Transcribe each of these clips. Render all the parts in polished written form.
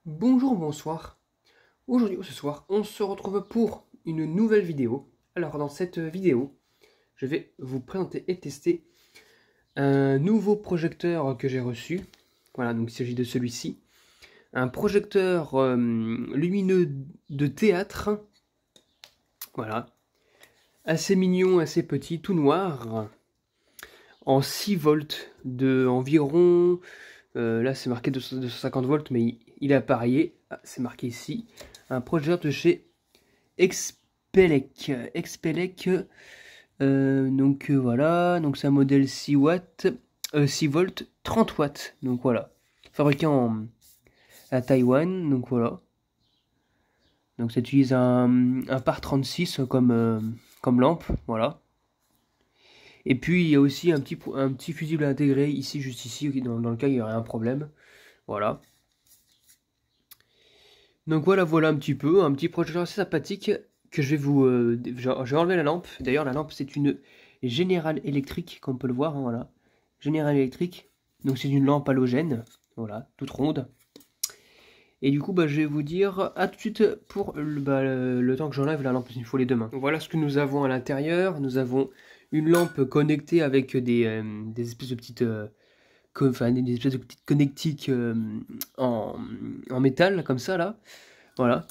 Bonjour, bonsoir. Aujourd'hui ou ce soir, on se retrouve pour une nouvelle vidéo. Alors dans cette vidéo, je vais vous présenter et tester un nouveau projecteur que j'ai reçu. Voilà, donc il s'agit de celui-ci. Un projecteur lumineux de théâtre. Voilà. Assez mignon, assez petit, tout noir. En 6 volts de environ... là c'est marqué 250 volts, mais il est appareillé. Ah, c'est marqué ici. Un projecteur de chez Expelec. Donc voilà, donc c'est un modèle 6 watts, 6 volts, 30 watts. Donc voilà, fabriqué à Taïwan. Donc voilà. Donc ça utilise un par 36 comme lampe. Voilà. Et puis il y a aussi un petit fusible intégré ici, juste ici, dans le cas où il y aurait un problème. Voilà. Donc voilà un petit peu, un petit projecteur assez sympathique que je vais vous... j'ai enlevé la lampe. D'ailleurs la lampe c'est une General Electric, comme on peut le voir, hein, voilà. General Electric, donc c'est une lampe halogène, voilà, toute ronde. Et du coup je vais vous dire à tout de suite pour le temps que j'enlève la lampe, il me faut les deux mains. Donc, voilà ce que nous avons à l'intérieur. Nous avons une lampe connectée avec des espèces de petites... des espèces de petites connectiques en métal, comme ça là. Voilà.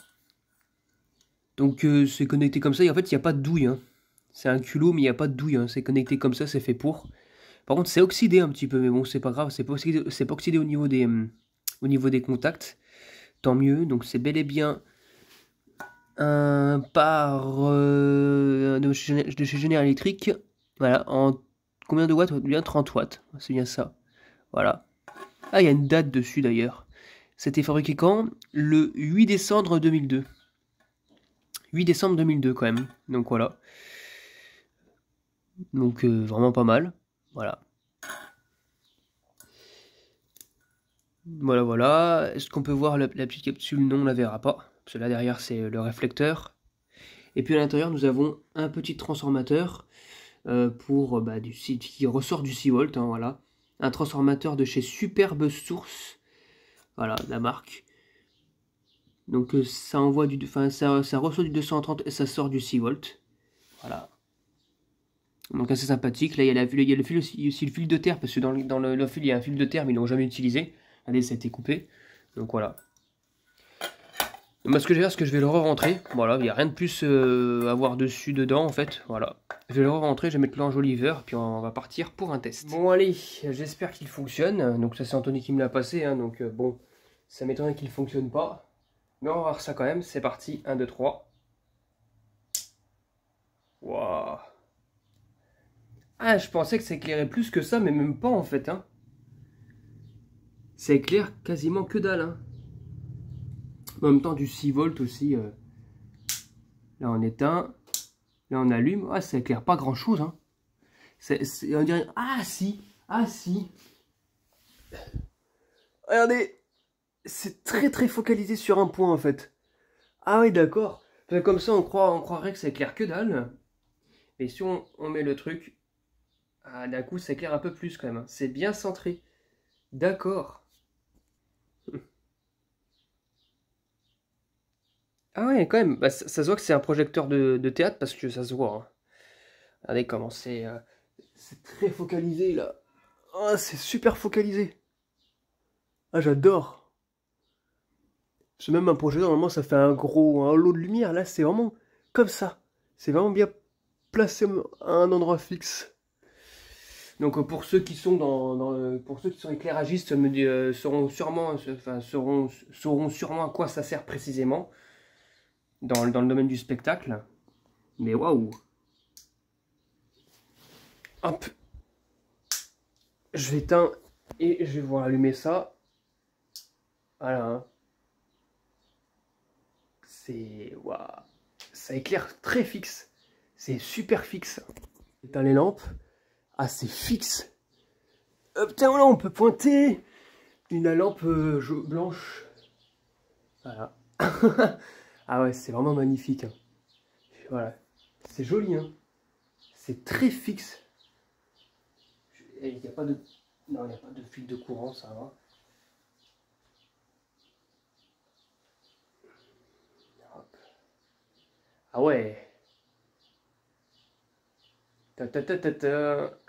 Donc c'est connecté comme ça, et en fait il n'y a pas de douille. Hein. C'est un culot, mais il n'y a pas de douille. Hein. C'est connecté comme ça, c'est fait pour. Par contre c'est oxydé un petit peu, mais bon c'est pas grave, c'est pas oxydé au niveau des contacts. Tant mieux, donc c'est bel et bien un par de chez General Electric. Voilà, en combien de watts? Bien 30 watts, c'est bien ça. Voilà. Ah, il y a une date dessus d'ailleurs. C'était fabriqué quand? Le 8 décembre 2002. 8 décembre 2002 quand même. Donc voilà. Donc vraiment pas mal. Voilà. Voilà. Est-ce qu'on peut voir la petite capsule? Non, on la verra pas. Parce que là derrière c'est le réflecteur. Et puis à l'intérieur nous avons un petit transformateur pour qui ressort du 6 volts. Hein, voilà. Un transformateur de chez Superbe Source. Voilà, la marque. Donc ça envoie ça reçoit du 230 et ça sort du 6 volts. Voilà. Donc assez sympathique. Là il y a, il y a le fil aussi, le fil de terre, parce que dans le fil il y a un fil de terre, mais ils l'ont jamais utilisé. Regardez, ça a été coupé. Donc voilà. Moi ce que je vais faire, c'est que je vais le re-rentrer. Voilà, il n'y a rien de plus à voir dessus, dedans en fait. Voilà. Je vais le re-rentrer, je vais mettre l'enjoliveur, puis on va partir pour un test. Bon allez, j'espère qu'il fonctionne. Donc ça c'est Anthony qui me l'a passé, hein, donc bon, ça m'étonnerait qu'il ne fonctionne pas. Mais on va voir ça quand même, c'est parti, 1, 2, 3. Waouh. Ah, je pensais que ça éclairait plus que ça, mais même pas en fait, hein. Ça éclaire quasiment que dalle, hein. En même temps, du 6 volts aussi. Là, on éteint. Là, on allume. Ah, ça éclaire pas grand chose, hein. On dirait... Ah, si. Ah, si. Regardez. C'est très, très focalisé sur un point, en fait. Ah oui, d'accord. Comme ça, on croirait que ça éclaire que dalle. Mais si on met le truc... Ah, d'un coup, ça éclaire un peu plus, quand même, hein. C'est bien centré. D'accord. Ah ouais, quand même. Bah, ça se voit que c'est un projecteur de théâtre, parce que ça se voit, hein. Regardez comment c'est très focalisé là. Oh, c'est super focalisé. Ah, j'adore. C'est même un projecteur, normalement ça fait un lot de lumière. Là, c'est vraiment comme ça. C'est vraiment bien placé à un endroit fixe. Donc pour ceux qui sont pour ceux qui sont éclairagistes, sauront sûrement à quoi ça sert précisément dans le domaine du spectacle. Mais waouh. Hop. Je l'éteins et je vais voir allumer ça. Voilà. Hein. C'est... Waouh. Ça éclaire très fixe. C'est super fixe. Éteins les lampes. Ah, c'est fixe. Putain, là, on peut pointer une lampe blanche. Voilà. Ah ouais, c'est vraiment magnifique. Hein. Voilà. C'est joli, hein. C'est très fixe. Il n'y a pas de... Non, il n'y a pas de fil de courant, ça va. Ah ouais. Ta ta ta ta ta.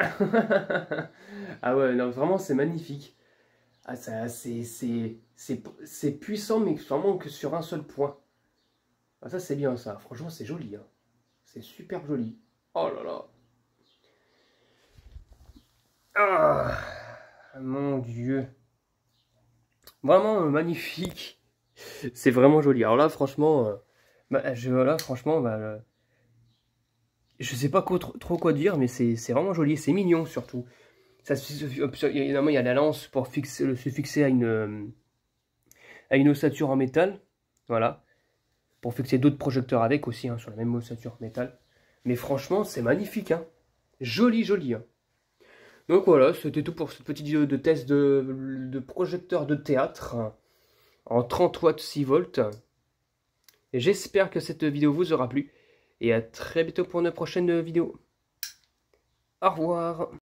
Ah ouais, non, vraiment, c'est magnifique. Ah, ça, c'est puissant, mais vraiment que sur un seul point. Ah, ça, c'est bien, ça. Franchement, c'est joli, hein. C'est super joli. Oh là là. Ah, mon Dieu. Vraiment magnifique. C'est vraiment joli. Alors là, franchement, là, franchement, je sais pas trop quoi dire, mais c'est vraiment joli. C'est mignon, surtout. Ça, évidemment, il y a la lance pour se fixer à une ossature en métal. Voilà. Pour fixer d'autres projecteurs avec aussi, hein, sur la même ossature métal. Mais franchement, c'est magnifique, hein. Joli, joli, hein. Donc voilà, c'était tout pour cette petite vidéo de test de projecteur de théâtre en 30 watts 6 volts. J'espère que cette vidéo vous aura plu. Et à très bientôt pour une prochaine vidéo. Au revoir.